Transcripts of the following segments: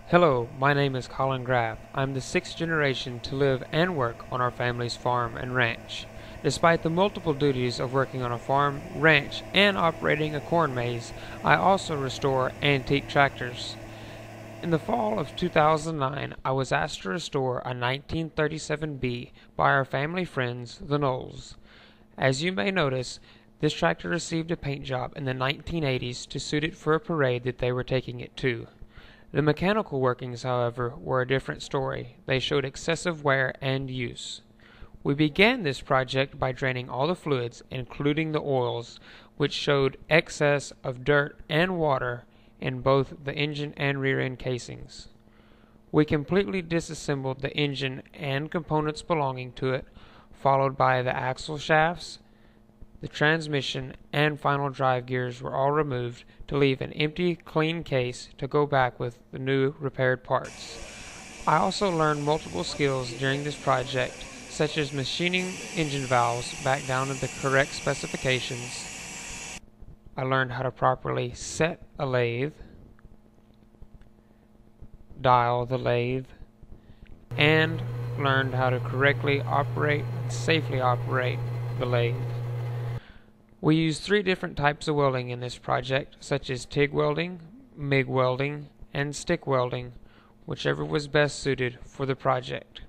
Hello, my name is Colin Graff. I'm the sixth generation to live and work on our family's farm and ranch. Despite the multiple duties of working on a farm, ranch, and operating a corn maze, I also restore antique tractors. In the fall of 2009, I was asked to restore a 1937B by our family friends, the Knowles. As you may notice, this tractor received a paint job in the 1980s to suit it for a parade that they were taking it to. The mechanical workings, however, were a different story. They showed excessive wear and use. We began this project by draining all the fluids, including the oils, which showed excess of dirt and water in both the engine and rear end casings. We completely disassembled the engine and components belonging to it, followed by the axle shafts. The transmission and final drive gears were all removed to leave an empty, clean case to go back with the new repaired parts. I also learned multiple skills during this project, such as machining engine valves back down to the correct specifications. I learned how to properly set a lathe, dial the lathe, and learned how to correctly operate and safely operate the lathe. We used 3 different types of welding in this project, such as TIG welding, MIG welding, and stick welding, whichever was best suited for the project.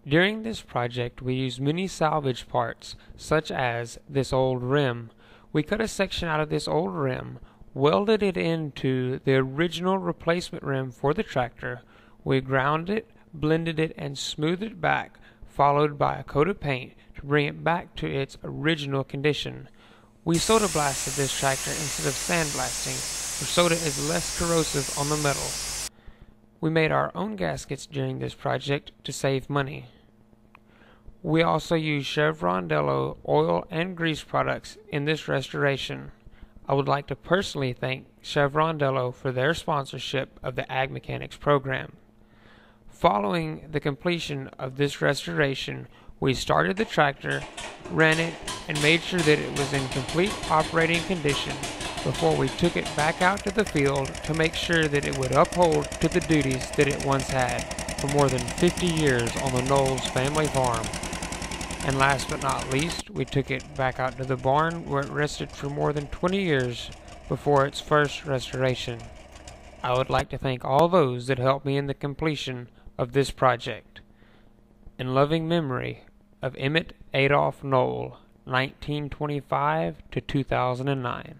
During this project, we used many salvage parts, such as this old rim. We cut a section out of this old rim, welded it into the original replacement rim for the tractor. We ground it, blended it, and smoothed it back, followed by a coat of paint to bring it back to its original condition. We soda blasted this tractor instead of sandblasting, for soda is less corrosive on the metal. We made our own gaskets during this project to save money. We also used Chevron Delo oil and grease products in this restoration. I would like to personally thank Chevron Delo for their sponsorship of the Ag Mechanics program. Following the completion of this restoration, we started the tractor, ran it, and made sure that it was in complete operating condition before we took it back out to the field to make sure that it would uphold to the duties that it once had for more than 50 years on the Knowles family farm. And last but not least, we took it back out to the barn where it rested for more than 20 years before its first restoration. I would like to thank all those that helped me in the completion of this project. In loving memory of Emmett Adolph Knoll, 1925 to 2009.